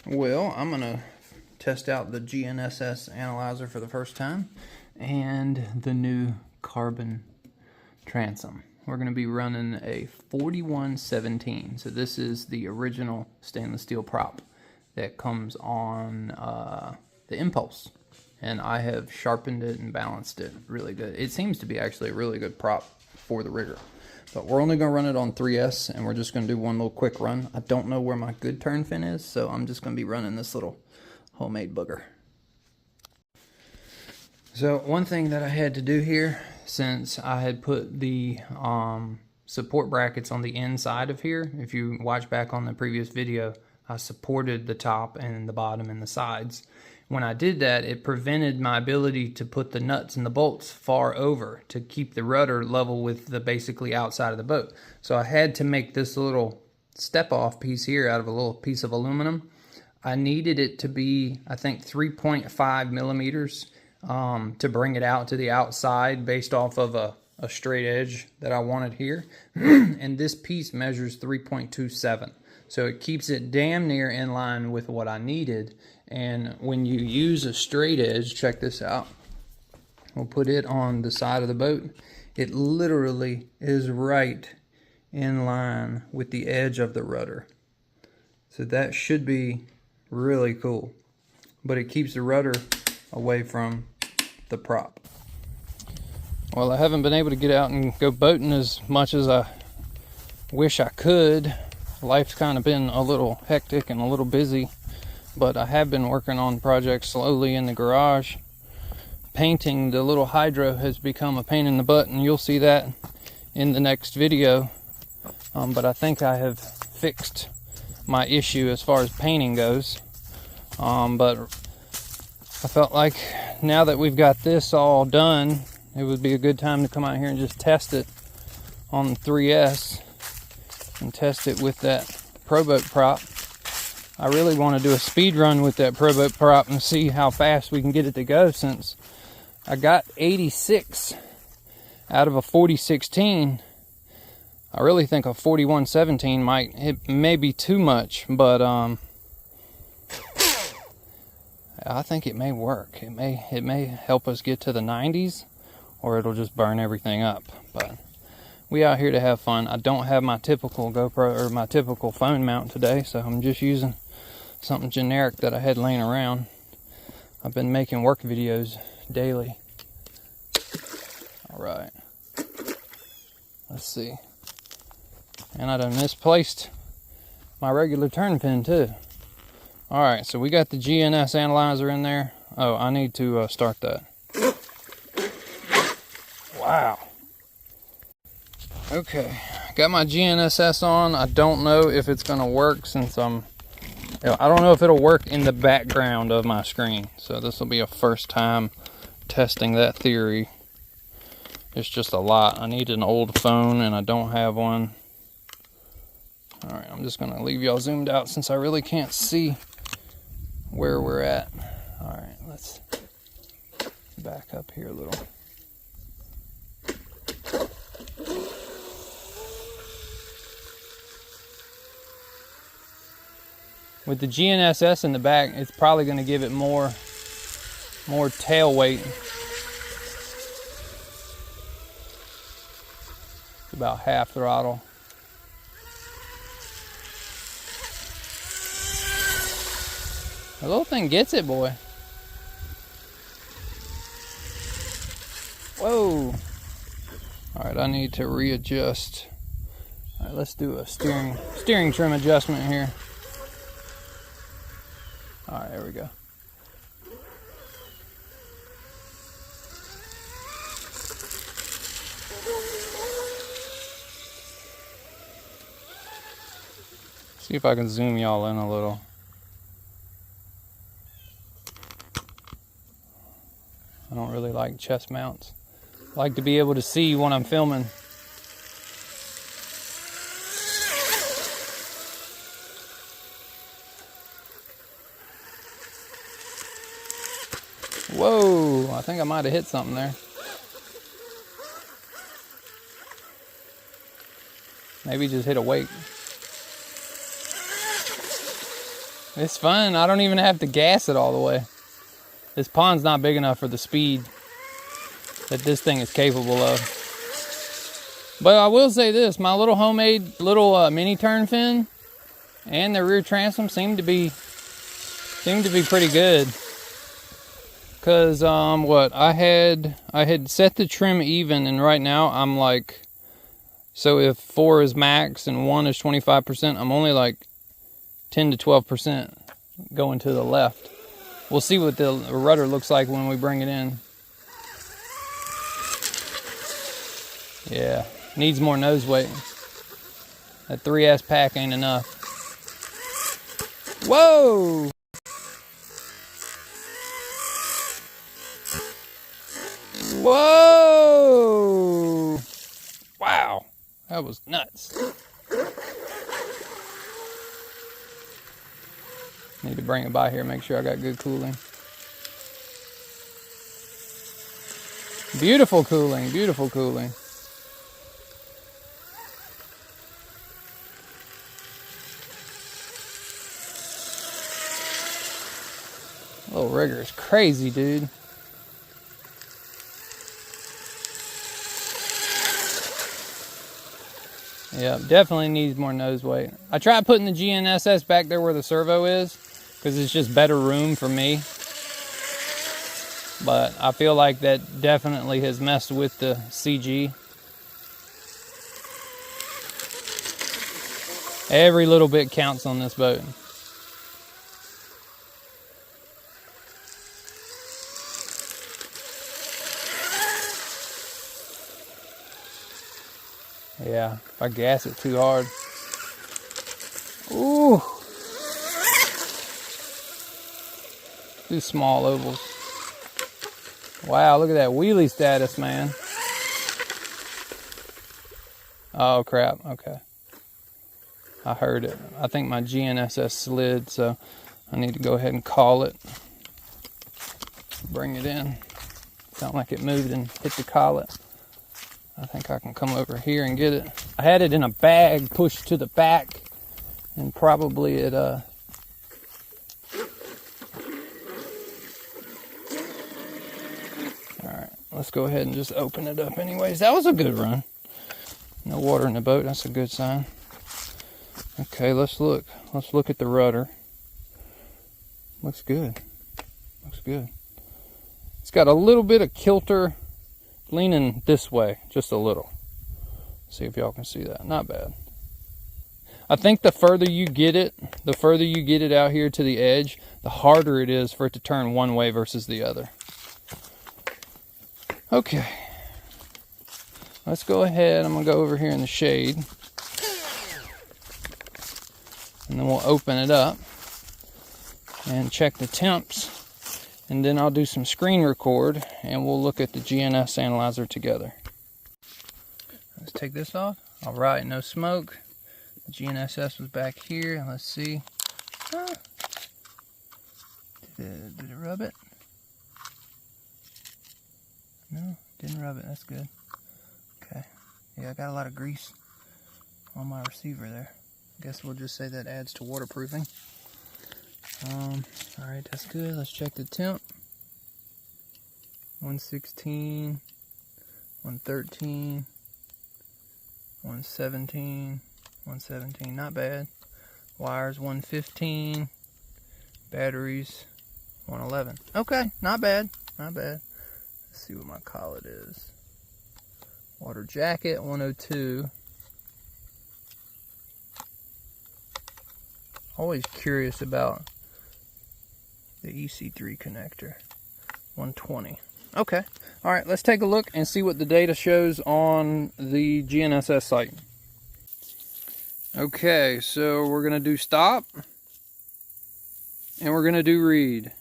Well, I'm going to test out the GNSS analyzer for the first time and the new carbon transom. We're going to be running a 4117. So this is the original stainless steel prop that comes on the Impulse. And I have sharpened it and balanced it really good. It seems to be actually a really good prop for the rigger. But we're only going to run it on 3S, and we're just going to do one little quick run. I don't know where my good turn fin is, so I'm just going to be running this little homemade booger. So one thing that I had to do here, since I had put the support brackets on the inside of here, if you watch back on the previous video, I supported the top and the bottom and the sides. When I did that, it prevented my ability to put the nuts and the bolts far over to keep the rudder level with the basically outside of the boat. So I had to make this little step-off piece here out of a little piece of aluminum. I needed it to be, I think, 3.5 millimeters to bring it out to the outside based off of a straight edge that I wanted here. And this piece measures 3.27. So it keeps it damn near in line with what I needed. And when you use a straight edge, check this out. We'll put it on the side of the boat. It literally is right in line with the edge of the rudder. So that should be really cool. But it keeps the rudder away from the prop. Well, I haven't been able to get out and go boating as much as I wish I could. Life's kind of been a little hectic and a little busy. But I have been working on projects slowly in the garage. Painting the little hydro has become a pain in the butt, and you'll see that in the next video. But I think I have fixed my issue as far as painting goes. But I felt like now that we've got this all done, it would be a good time to come out here and just test it on the 3S and test it with that Pro Boat prop. I really want to do a speed run with that Pro Boat prop and see how fast we can get it to go, since I got 86 out of a 4016. I really think a 4117 may be too much, but I think it may work. It may help us get to the 90s, or it'll just burn everything up. But we out here to have fun. I don't have my typical GoPro or my typical phone mount today, so I'm just using something generic that I had laying around. I've been making work videos daily. Alright. Let's see. And I done misplaced my regular turn pin too. Alright, so we got the GNSS analyzer in there. Oh, I need to start that. Wow. Okay, got my GNSS on. I don't know if it's going to work, since I don't know if it'll work in the background of my screen. So this will be a first time testing that theory. It's just a lot. I need an old phone and I don't have one. Alright, I'm just going to leave y'all zoomed out since I really can't see where we're at. Alright, let's back up here a little. With the GNSS in the back, it's probably going to give it more tail weight. It's about half throttle. The little thing gets it, boy. Whoa. Alright, I need to readjust. Alright, let's do a steering trim adjustment here. Alright, there we go. See if I can zoom y'all in a little. I don't really like chest mounts. I like to be able to see when I'm filming. Whoa, I think I might have hit something there. Maybe just hit a wake. It's fun. I don't even have to gas it all the way. This pond's not big enough for the speed that this thing is capable of. But I will say this, my little homemade little mini turn fin and the rear transom seem to be pretty good. Cause what I had set the trim even, and right now I'm like, so if 4 is max and 1 is 25%, I'm only like 10 to 12% going to the left. We'll see what the rudder looks like when we bring it in. Yeah, needs more nose weight. That 3S pack ain't enough. Whoa! Whoa! Wow, that was nuts. Need to bring it by here, make sure I got good cooling. Beautiful cooling, beautiful cooling. Little rigger is crazy, dude. Yeah, definitely needs more nose weight. I tried putting the GNSS back there where the servo is, because it's just better room for me. But I feel like that definitely has messed with the CG. Every little bit counts on this boat. Yeah, if I gas it too hard. Ooh. Do small ovals. Wow, look at that wheelie status, man. Oh, crap. Okay. I heard it. I think my GNSS slid, so I need to go ahead and call it. Bring it in. Sound like it moved and hit the collet. I think I can come over here and get it. I had it in a bag pushed to the back, and probably it Alright, let's go ahead and just open it up anyways. That was a good run. No water in the boat, that's a good sign. Okay, let's look. Let's look at the rudder. Looks good. Looks good. It's got a little bit of kilter leaning this way, just a little. See if y'all can see that. Not bad. I think the further you get it out here to the edge, the harder it is for it to turn one way versus the other. Okay. Let's go ahead. I'm going to go over here in the shade. And then we'll open it up and check the temps. And then I'll do some screen record and we'll look at the GNSS analyzer together. Let's take this off. All right, no smoke. GNSS was back here. Let's see. Did it rub it? No, didn't rub it. That's good. Okay. Yeah, I got a lot of grease on my receiver there. I guess we'll just say that adds to waterproofing. Alright, that's good. Let's check the temp. 116, 113, 117, 117, not bad. Wires 115, batteries 111. Okay, not bad, not bad. Let's see what my collet is. Water jacket 102. Always curious about the EC3 connector. 120. Okay. All right, let's take a look and see what the data shows on the GNSS site. Okay, so we're going to do stop. And we're going to do read.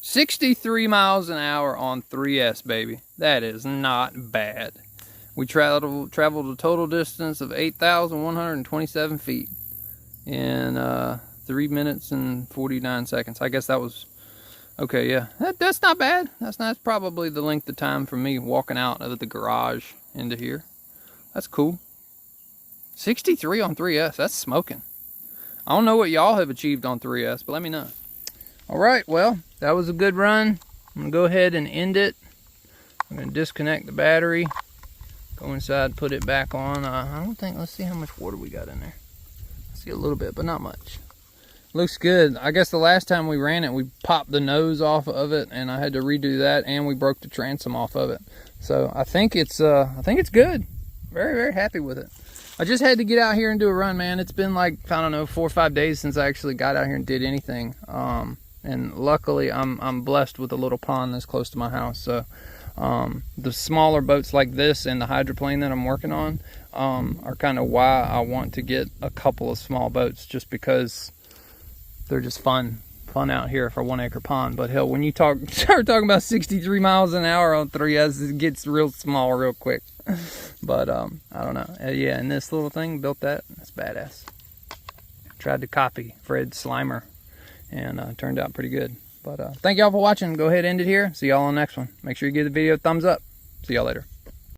63 miles an hour on 3S, baby. That is not bad. We traveled a total distance of 8,127 feet in 3 minutes and 49 seconds. I guess that was okay. Yeah, that's not bad. That's probably the length of time for me walking out of the garage into here. That's cool. 63 on 3S. That's smoking. I don't know what y'all have achieved on 3S, but let me know. All right, well, that was a good run. I'm gonna go ahead and end it. I'm gonna disconnect the battery, go inside, put it back on. I don't think, let's see how much water we got in there. I see a little bit, but not much. Looks good. I guess the last time we ran it, we popped the nose off of it, and I had to redo that, and we broke the transom off of it. So I think it's good. Very, very happy with it. I just had to get out here and do a run, man. It's been like, I don't know, 4 or 5 days since I actually got out here and did anything. And luckily, I'm blessed with a little pond that's close to my house. So the smaller boats like this and the hydroplane that I'm working on are kind of why I want to get a couple of small boats, just because they're just fun out here for a 1 acre pond. But hell, when you start talking about 63 miles an hour on 3S, it gets real small real quick. But I don't know. Yeah, and this little thing built that. That's badass. Tried to copy Fred Slimer, and turned out pretty good. But thank y'all for watching. Go ahead and end it here. See y'all on the next one. Make sure you give the video a thumbs up. See y'all later.